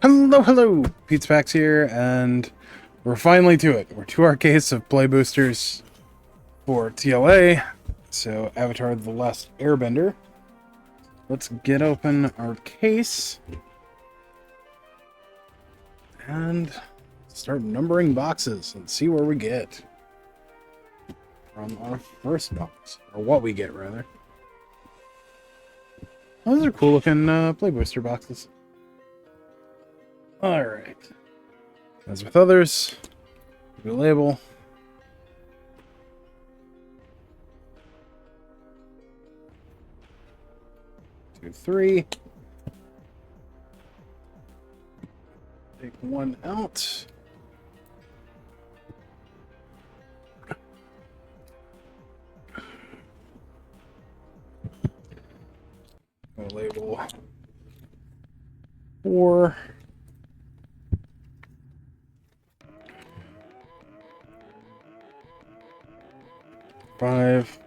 Hello! Pizza Packs here, and we're finally to it. We're to our case of play boosters for TLA, so Avatar The Last Airbender. Let's get open our case and start numbering boxes and see where we get from our first box, or what we get, rather. Oh, those are cool looking play booster boxes. Alright. As with others, give it a label. Two, three. Take one out. I'll label 4. 5.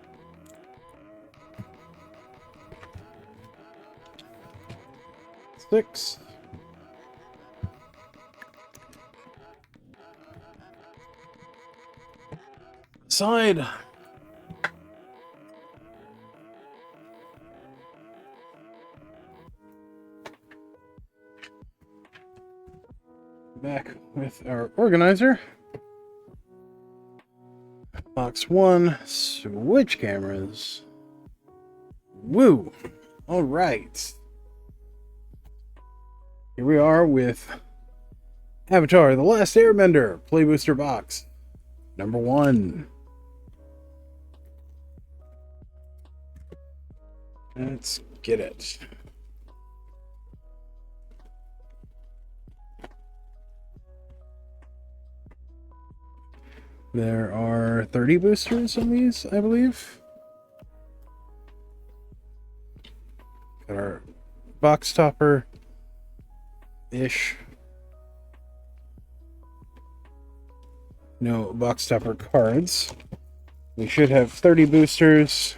6. 'Side. Back with our organizer. Box 1, switch cameras. Woo! Alright. Here we are with Avatar The Last Airbender Play Booster Box. Number 1. Let's get it. There are 30 boosters on these, I believe. Got our box topper-ish. No box topper cards. We should have 30 boosters.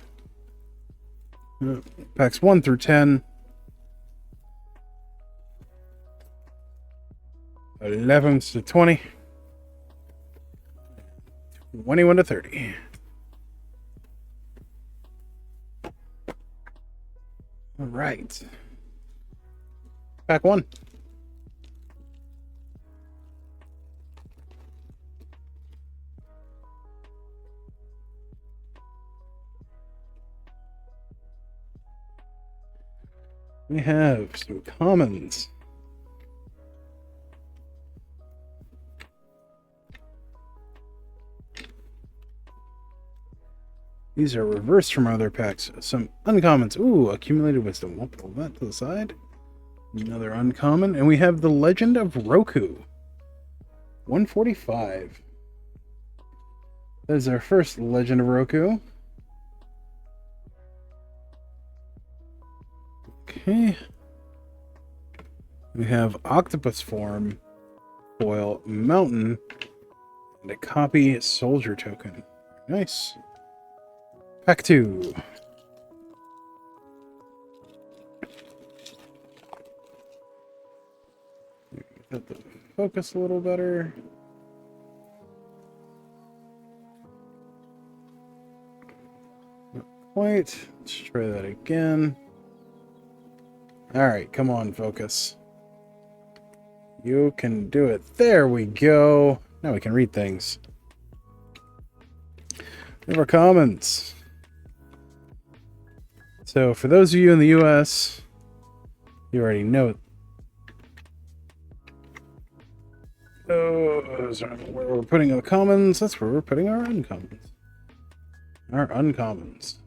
Packs 1 through 10. 11s to 20. 21 to 30. All right. Pack 1. We have some commons. These are reversed from other packs. Some uncommons. Ooh, accumulated wisdom. We'll pull that to the side. Another uncommon. And we have the Legend of Roku. 145. That is our first Legend of Roku. Okay. We have Octopus Form, Foil Mountain, and a copy Soldier Token. Nice. Pack 2. Get the focus a little better. Not quite. Let's try that again. Alright, come on, focus. You can do it. There we go. Now we can read things. We have our comments. So, for those of you in the US, you already know. Those are where we're putting our commons. That's where we're putting our uncommons. Our uncommons.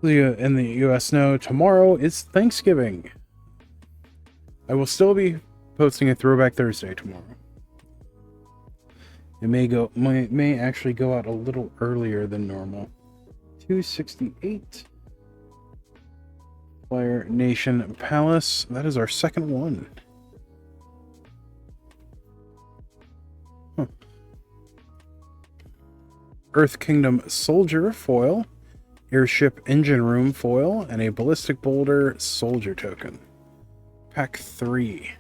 In the US know, tomorrow is Thanksgiving. I will still be posting a Throwback Thursday tomorrow. It may actually go out a little earlier than normal. 268. Fire Nation Palace. That is our second one. Huh. Earth Kingdom Soldier foil. Airship Engine Room foil, and a Ballistic Boulder Soldier token. Pack 3.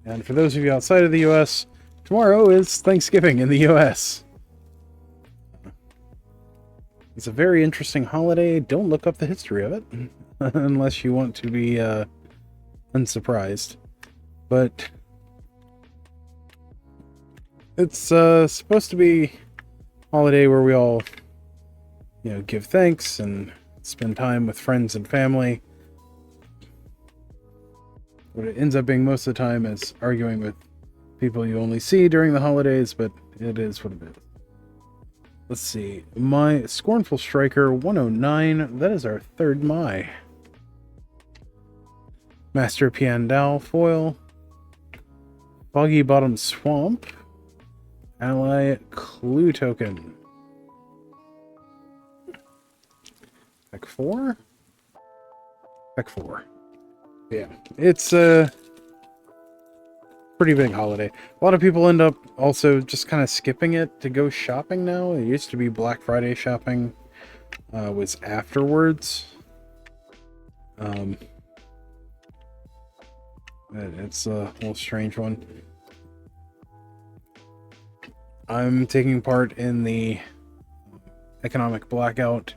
And for those of you outside of the US, tomorrow is Thanksgiving in the US. It's a very interesting holiday. Don't look up the history of it unless you want to be unsurprised. But it's supposed to be a holiday where we all, give thanks and spend time with friends and family. What it ends up being most of the time is arguing with people you only see during the holidays, but it is what it is. Let's see. My Scornful Striker 109. That is our third Mai. Master Piandao foil. Foggy Bottom Swamp. Ally Clue Token. Pack 4? Pack 4. Yeah. It's a pretty big holiday. A lot of people end up also just kind of skipping it to go shopping now. It used to be Black Friday shopping was afterwards. It's a little strange one. I'm taking part in the economic blackout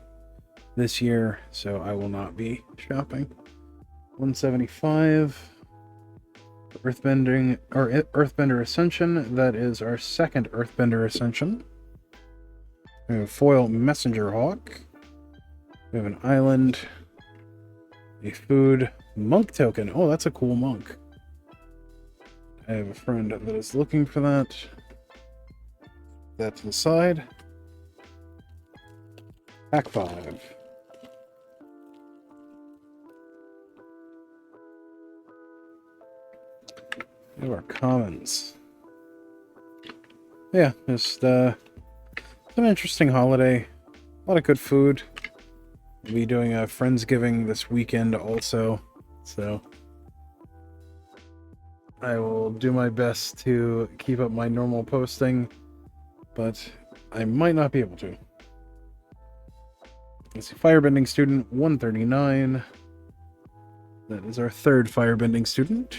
this year, so I will not be shopping. 175. Earthbender Ascension. That is our second Earthbender Ascension. We have foil Messenger Hawk. We have an island. A food monk token. Oh, that's a cool monk. I have a friend that is looking for that. That to the side. Pack 5. We have our commons. Yeah, just an interesting holiday. A lot of good food. We'll be doing a Friendsgiving this weekend also, so I will do my best to keep up my normal posting, but I might not be able to. Let's see, Firebending Student 139. That is our third Firebending student.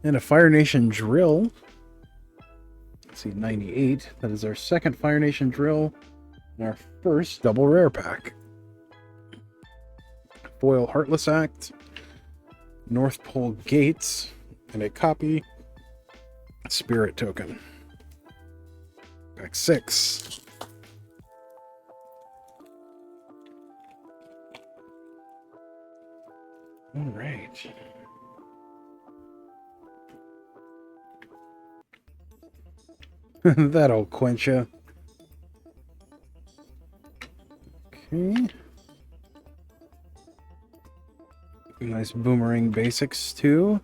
And a Fire Nation Drill. Let's see, 98. That is our second Fire Nation Drill. And our first double rare pack. Foil Heartless Act. North Pole Gates. And a copy Spirit Token. Pack 6. Alright. That'll quench ya. Okay. Nice boomerang basics too.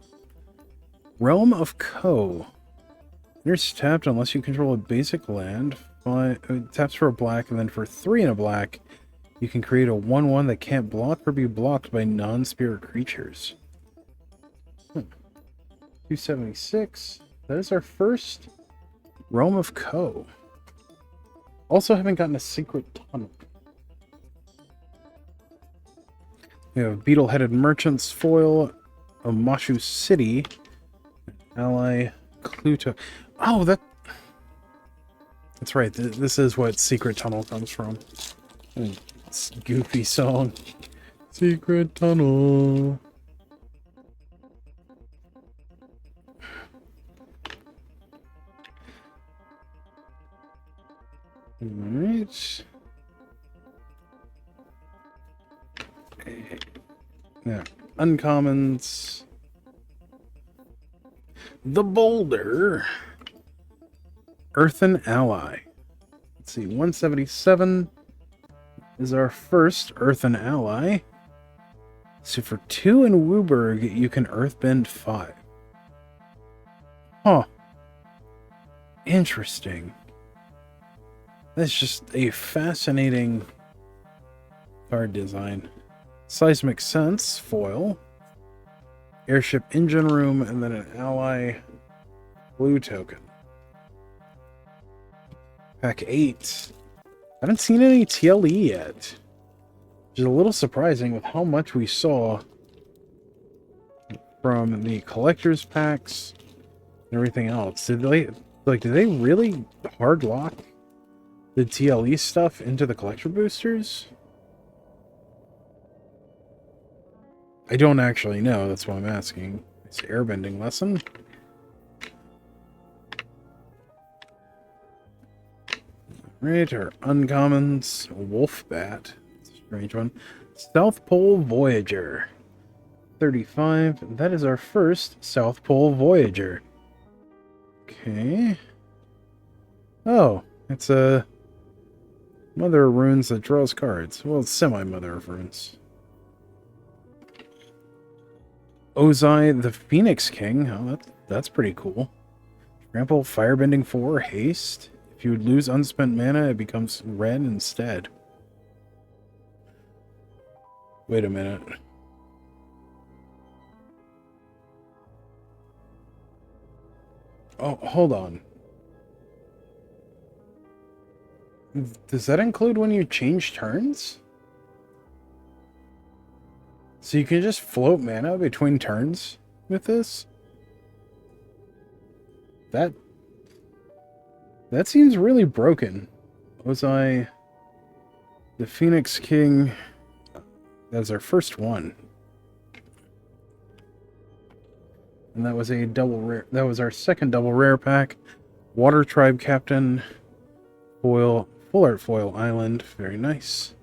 Realm of Ko. Enters tapped unless you control a basic land. Taps for a black, and then for 3 and a black, you can create a 1/1 that can't block or be blocked by non-spirit creatures. 276. That is our first Realm of Ko. Also haven't gotten a secret tunnel. We have Beetle-Headed Merchants foil, Omashu City, Ally Cluto. Oh, that's right. This is what Secret Tunnel comes from. It's a goofy song. Secret Tunnel. Alright. Now, uncommons. The Boulder. Earthen Ally. Let's see, 177 is our first Earthen Ally. So for 2 in Wooburg, you can Earthbend 5. Huh. Interesting. That's just a fascinating card design. Seismic Sense foil. Airship Engine Room, and then an Ally Blue token. Pack 8. Haven't seen any TLE yet. Which is a little surprising with how much we saw from the collector's packs everything else. Did they really hard lock the TLE stuff into the collector boosters? I don't actually know, that's why I'm asking. It's airbending lesson. Right, our uncommons. Wolf Bat. That's a strange one. South Pole Voyager. 35. That is our first South Pole Voyager. Okay. Oh, it's a Mother of Runes that draws cards. Well, it's semi-Mother of Runes. Ozai the Phoenix King. Oh, that's pretty cool. Trample, Firebending 4, Haste. If you would lose unspent mana, it becomes red instead. Wait a minute. Oh, hold on. Does that include when you change turns? So you can just float mana between turns with this? That seems really broken. Ozai the Phoenix King. That's our first one. And that was a double rare. That was our second double rare pack. Water Tribe Captain. Foil. Full Art Foil Island. Very nice.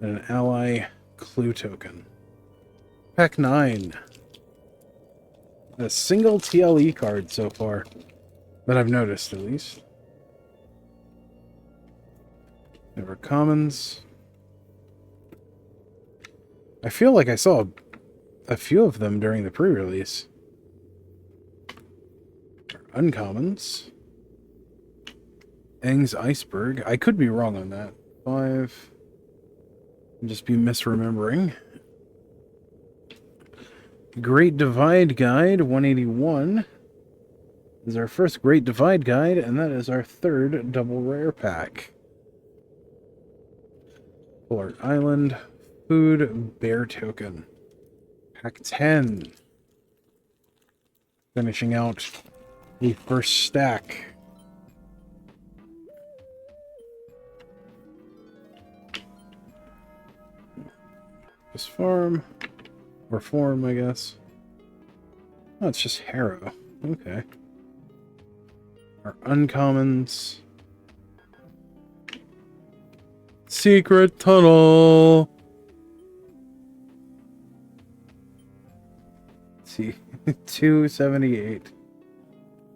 And an ally clue token. Pack 9. A single TLE card so far. That I've noticed, at least. Never commons. I feel like I saw a few of them during the pre-release. Uncommons. Aang's Iceberg. I could be wrong on that. 5. I'll just be misremembering. Great Divide Guide, 181. This is our first Great Divide Guide, and that is our third double rare pack. Full Art Island. Food Bear Token. Pack 10. Finishing out the first stack. This farm. Or form, I guess. Oh, it's just Harrow. Okay. Our uncommons. Secret Tunnel. Let's see. 278.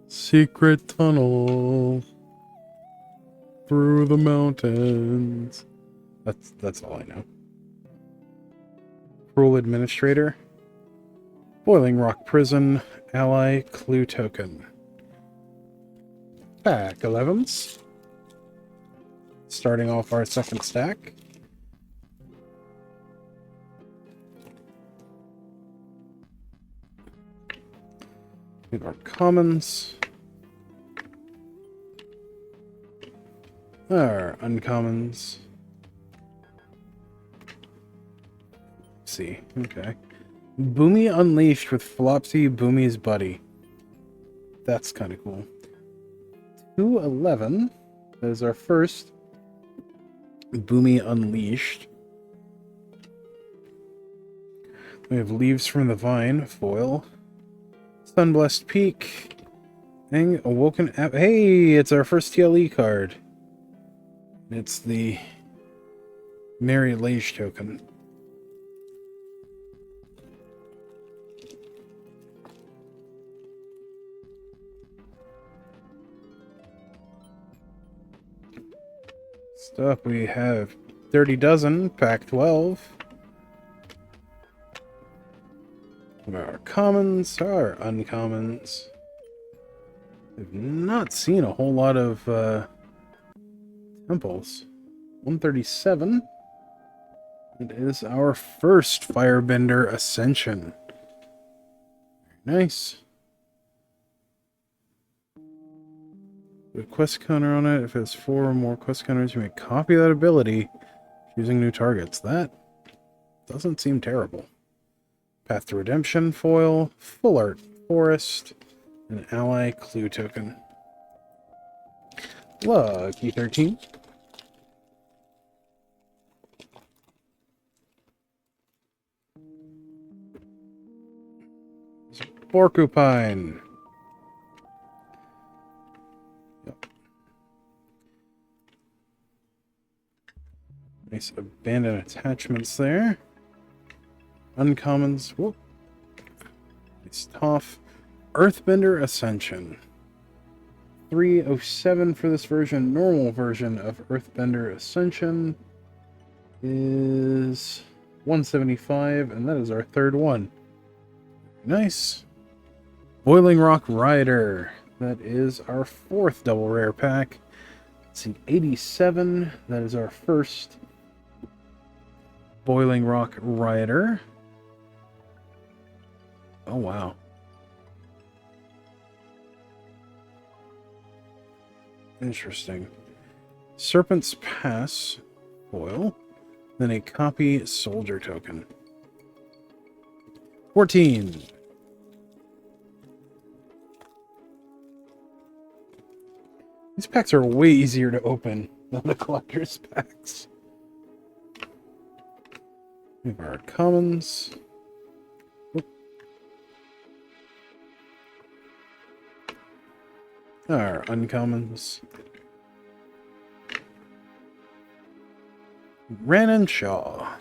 Secret Tunnel. Through the mountains. That's all I know. Cruel Administrator. Boiling Rock Prison. Ally Clue Token. Pack 11s. Starting off our second stack. We have our commons. Our uncommons. Let's see. Okay. Boomy Unleashed with Flopsy Boomy's Buddy. That's kind of cool. 211. That is our first Boomy Unleashed. We have Leaves from the Vine, foil. Sunblessed Peak. Aang Awoken App. Hey, it's our first TLE card. It's the Mary Lage token. Up, we have 30 dozen, pack 12. Our commons, our uncommons. We've not seen a whole lot of temples. 137. It is our first Firebender Ascension. Very nice. With quest counter on it, if it has 4 or more quest counters, you may copy that ability using new targets. That doesn't seem terrible. Path to Redemption foil, Full Art Forest, An ally clue token. Lucky 13. Porcupine. Yep. Nice abandoned attachments there. Uncommons. Whoop. Nice tough. Earthbender Ascension. 307 for this version. Normal version of Earthbender Ascension is 175, and that is our third one. Nice. Boiling Rock Rider. That is our fourth double rare pack. It's an 87. That is our first Boiling Rock Rider. Oh, wow. Interesting. Serpent's Pass foil. Then a copy soldier token. 14. These packs are way easier to open than the collector's packs. We have our commons. Oop. Our uncommons. Ran Shaw.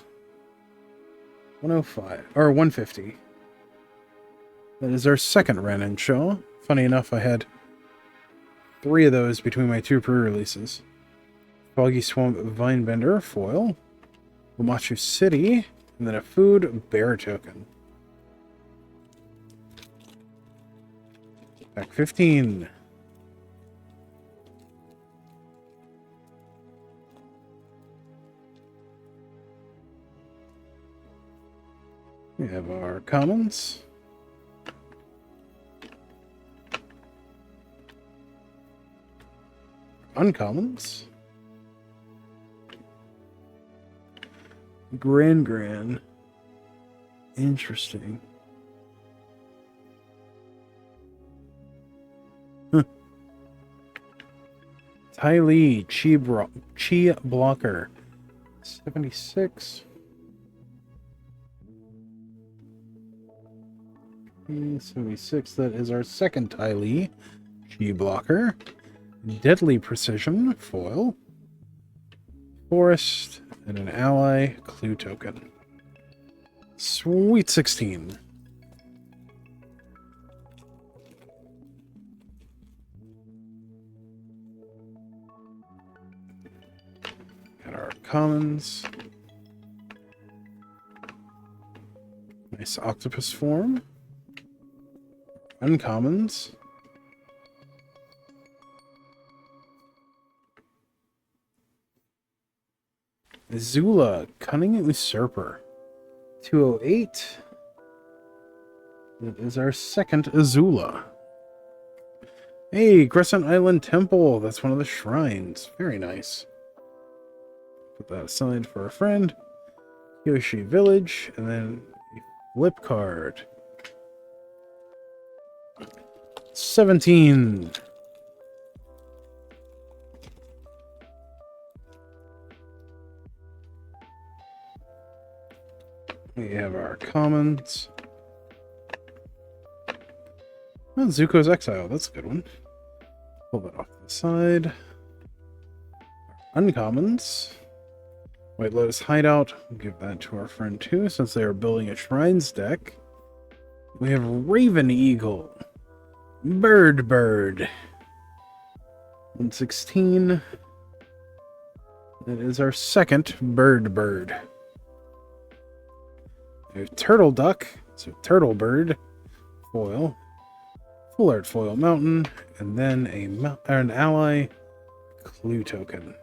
105 or 150. That is our second Ran Shaw. Funny enough, I had 3 of those between my 2 pre-releases. Foggy Swamp Vinebender foil. Wamachu City, and then a food bear token. Pack 15. We have our commons. Uncommons. Gran. Interesting. Huh. Ty Lee, Chi Blocker. 76. 76, that is our second Ty Lee. Chi Blocker. Deadly Precision foil. Forest. And an ally clue token. Sweet 16. Got our commons. Nice octopus form. Uncommons. Azula, Cunning Usurper. 208. That is our second Azula. Hey, Crescent Island Temple. That's one of the shrines. Very nice. Put that aside for a friend. Yoshi Village, and then a flip card. 17. We have our commons. Oh, Zuko's Exile. That's a good one. Pull that off to the side. Uncommons. White Lotus Hideout. We'll give that to our friend too, since they are building a Shrines deck. We have Raven Eagle. Bird. 116. That is our second Bird. We have Turtle Duck, so Turtle Bird foil, Full Art Foil Mountain, and then an ally clue token.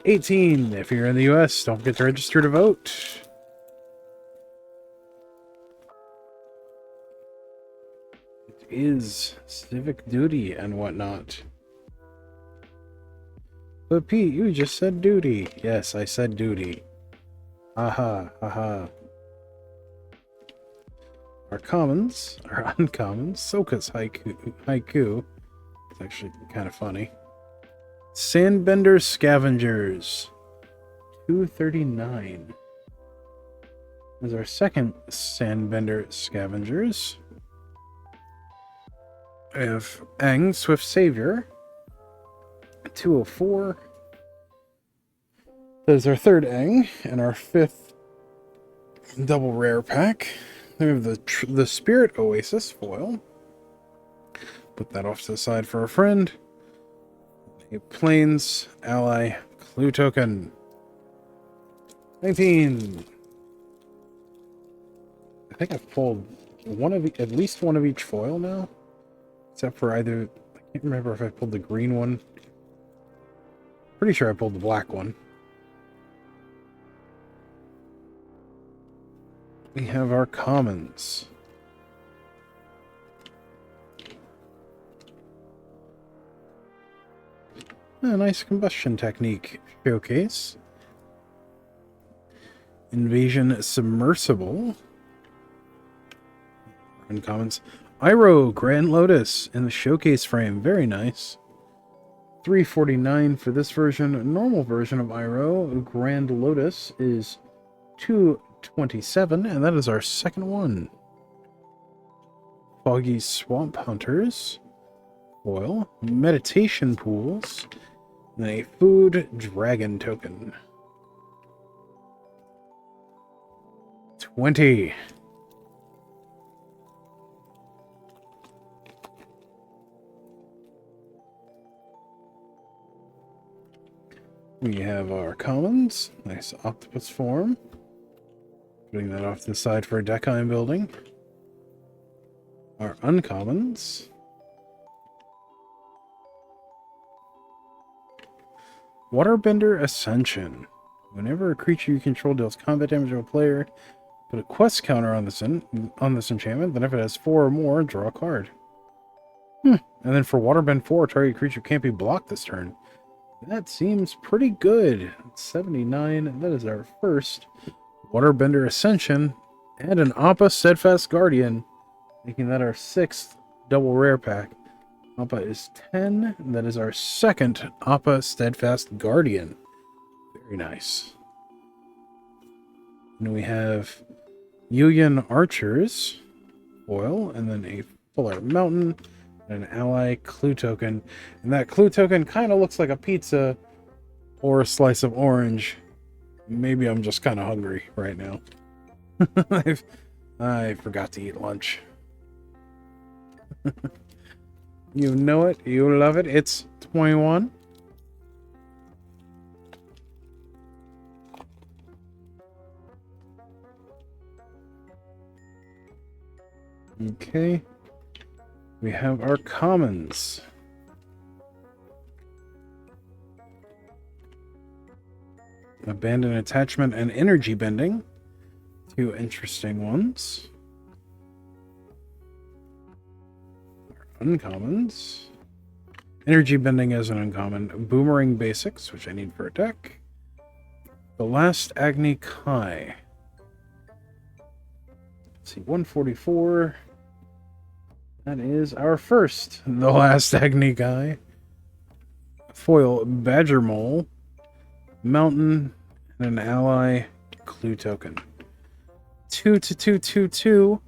18. If you're in the US, don't forget to register to vote. It is civic duty and whatnot. But Pete, you just said duty. Yes, I said duty. Haha. our commons, our uncommons, Soka's haiku. It's actually kind of funny. Sandbender Scavengers, 239. Is our second Sandbender Scavengers. We have Aang, Swift Savior, 204. That is our third Aang, and our fifth double rare pack. Then we have the Spirit Oasis foil. Put that off to the side for a friend. A Plains Ally Clue Token. 19. I think I've pulled at least one of each foil now. Except for either, I can't remember if I pulled the green one. Pretty sure I pulled the black one. We have our commons. A nice combustion technique showcase. Invasion Submersible. Uncommons. Iroh Grand Lotus in the showcase frame. Very nice. $349 for this version. A normal version of Iroh Grand Lotus is $227, and that is our second one. Foggy Swamp Hunters. Foil. Meditation Pools. And a Food Dragon Token. 20. We have our commons. Nice octopus form. Putting that off to the side for a deck I'm building. Our uncommons. Waterbender Ascension. Whenever a creature you control deals combat damage to a player, put a quest counter on this enchantment. Then if it has 4 or more, draw a card. And then for Waterbend 4, target creature can't be blocked this turn. That seems pretty good. 79. That is our first Waterbender Ascension and an Appa Steadfast Guardian, making that our 6th double rare pack. Appa is 10. That is our second Appa Steadfast Guardian. Very nice. And we have Yuyan Archers foil, and then a Full Art Mountain, and an Ally Clue Token. And that Clue Token kind of looks like a pizza or a slice of orange. Maybe I'm just kind of hungry right now. I forgot to eat lunch. You know it. You love it. It's 21. Okay. We have our commons. Abandon Attachment and Energy Bending. 2 interesting ones. Our uncommons. Energy Bending is an uncommon. Boomerang Basics, which I need for a deck. The Last Agni Kai. Let's see, 144. That is our first The Last Agni Kai. Foil Badger Mole. Mountain, and an Ally Clue Token. 2 to 2, 2, 2.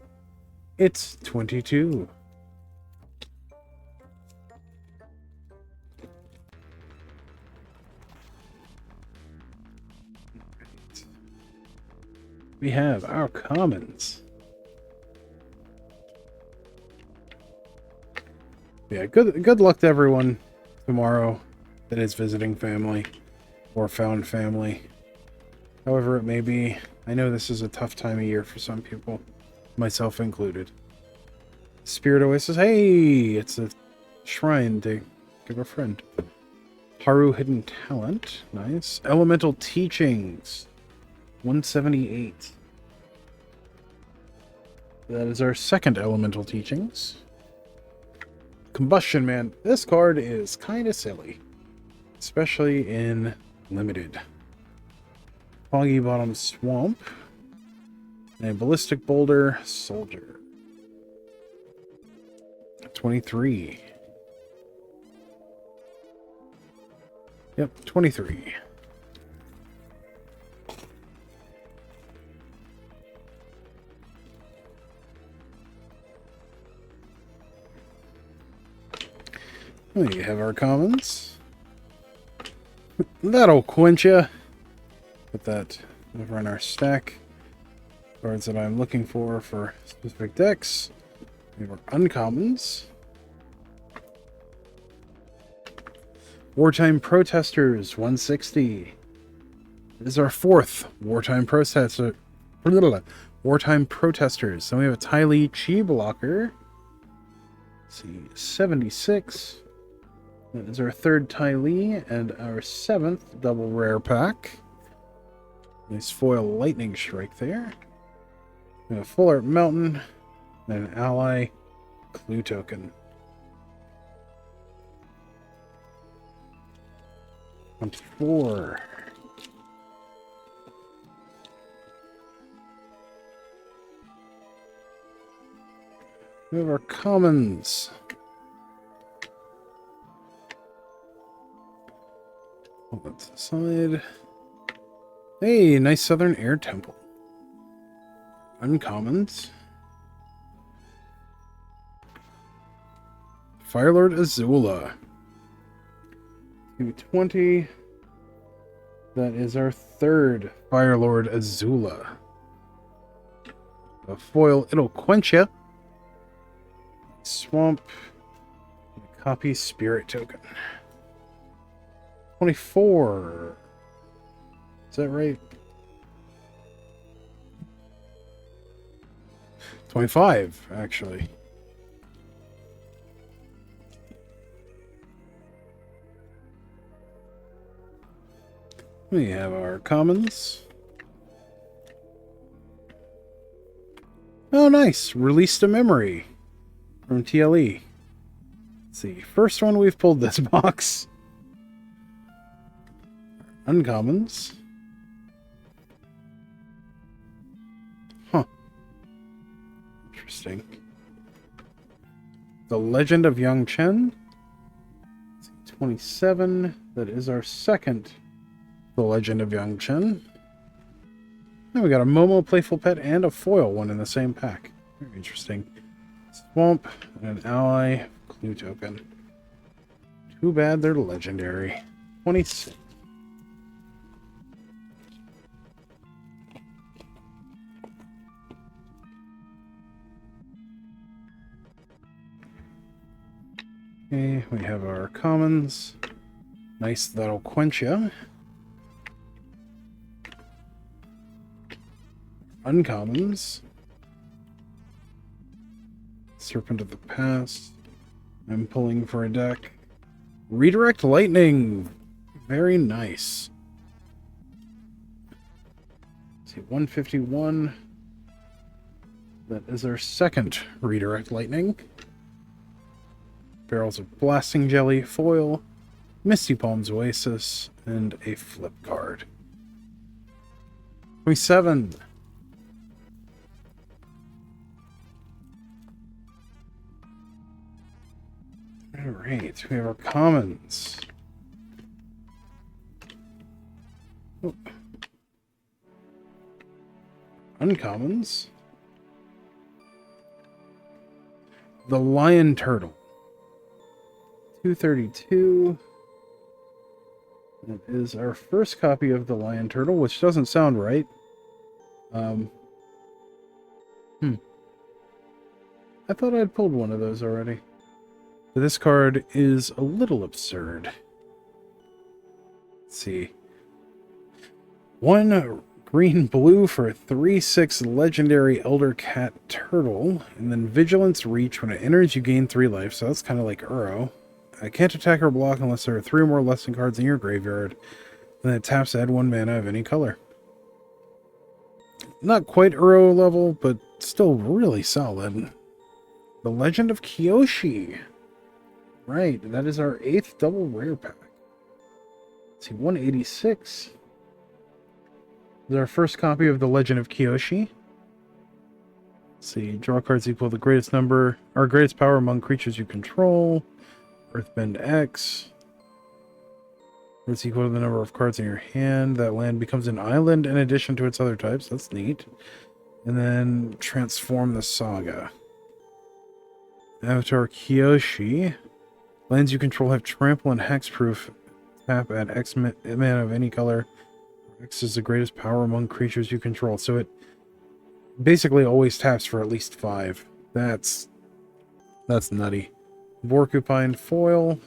It's 22. We have our commons. Yeah, good luck to everyone tomorrow that is visiting family or found family. However it may be, I know this is a tough time of year for some people, myself included. Spirit Oasis, hey! It's a shrine to give a friend. Haru Hidden Talent, nice. Elemental Teachings, 178. That is our second Elemental Teachings. Combustion Man, this card is kind of silly, especially in Limited. Foggy Bottom Swamp, and a Ballistic Boulder Soldier. 23. Yep, 23. We have our commons. That'll quench ya. Put that over in our stack. Cards that I'm looking for specific decks. We have our uncommons. Wartime Protesters, 160. This is our fourth Wartime Protester. Wartime Protesters. Then we have a Ty Lee Chi blocker. Let's see, 76. That is our third Ty Lee and our seventh double rare pack. Nice foil lightning strike there. We have a Full Art Mountain and an ally clue token. On 4. We have our commons. Hold that to the side. Hey, nice Southern Air Temple. Uncommons. Firelord Azula. 220. That is our third Firelord Azula. A foil, it'll quench ya. Swamp. Copy Spirit Token. 24. Is that right? 25, actually. We have our commons. Oh, nice. Released a memory from TLA. Let's see. First one we've pulled this box. Uncommons. Huh. Interesting. The Legend of Yang Chen. 27. That is our second The Legend of Yang Chen. Now we got a Momo Playful Pet and a foil one in the same pack. Very interesting. Swamp and an ally clue token. Too bad they're legendary. 26. Okay, we have our commons. Nice, that'll quench ya. Uncommons. Serpent of the Past. I'm pulling for a deck. Redirect Lightning. Very nice. Let's see, 151. That is our second Redirect Lightning. Barrels of Blasting Jelly, foil, Misty Palms Oasis, and a flip card. 27. Alright, we have our commons. Oh. Uncommons. The Lion Turtle. 232. That is our first copy of the Lion Turtle, which doesn't sound right. I thought I'd pulled one of those already. But this card is a little absurd. Let's see. 1 green blue for a 3/6 legendary Elder Cat Turtle. And then Vigilance Reach. When it enters, you gain 3 life. So that's kind of like Uro. I can't attack or block unless there are 3 or more lesson cards in your graveyard. Then it taps to add 1 mana of any color. Not quite Uro level, but still really solid. The Legend of Kyoshi. Right, that is our 8th double rare pack. Let's see, 186. This is our first copy of the Legend of Kyoshi. see, draw cards equal the greatest number, or greatest power among creatures you control. Earthbend X. It's equal to the number of cards in your hand. That land becomes an island in addition to its other types. That's neat. And then transform the saga. Avatar Kyoshi. Lands you control have trample and hexproof. Tap at X mana of any color. X is the greatest power among creatures you control. So it basically always taps for at least 5. That's nutty. Porcupine foil.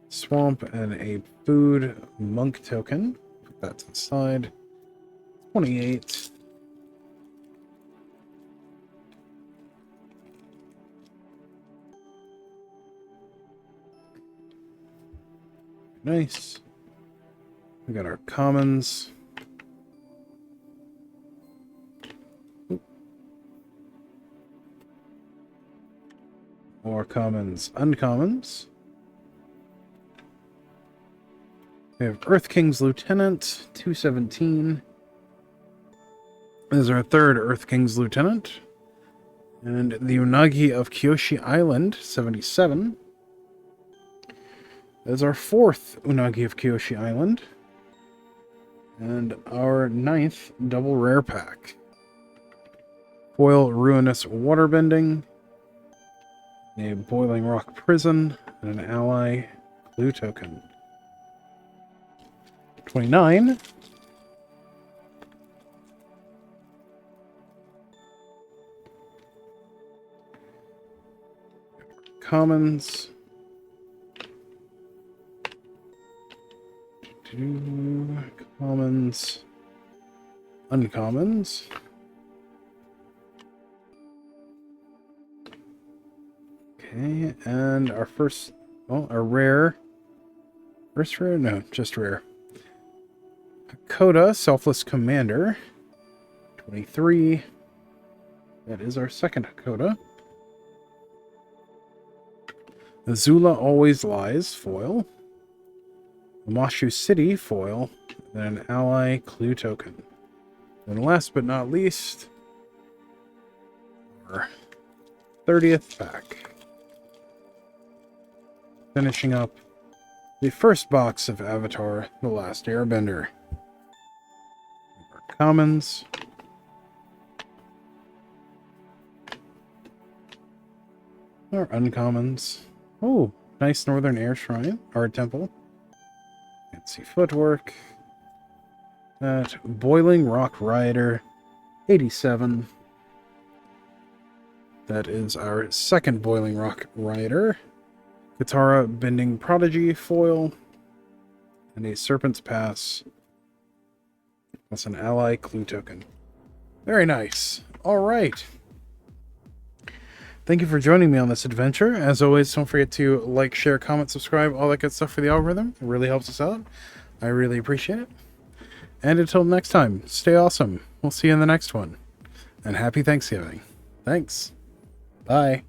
Swamp and a food monk token. Put that to the side. 28. Nice. We got our commons. More commons, uncommons. We have Earth King's Lieutenant, 217. This is our third Earth King's Lieutenant. And the Unagi of Kyoshi Island, 77. That is our fourth Unagi of Kyoshi Island. And our 9th double rare pack. Foil Ruinous Waterbending. A Boiling Rock Prison. And an ally clue token. 29. Commons. Commons. Uncommons. Okay, and our first, well, our rare. First rare? No, just rare. Hakoda, Selfless Commander. 23. That is our second Hakoda. Azula Always Lies, foil. Mashu City, foil. And an ally clue token. And last but not least, our 30th pack. Finishing up the first box of Avatar, The Last Airbender. Our commons. Our uncommons. Oh, nice Northern Air Shrine, Art Temple. Fancy footwork. That Boiling Rock Rider, 87. That is our second Boiling Rock Rider. Katara Bending Prodigy foil. And a Serpent's Pass. That's an ally clue token. Very nice. All right. Thank you for joining me on this adventure. As always, don't forget to like, share, comment, subscribe, all that good stuff for the algorithm. It really helps us out. I really appreciate it. And until next time, stay awesome. We'll see you in the next one. And happy Thanksgiving. Thanks. Bye.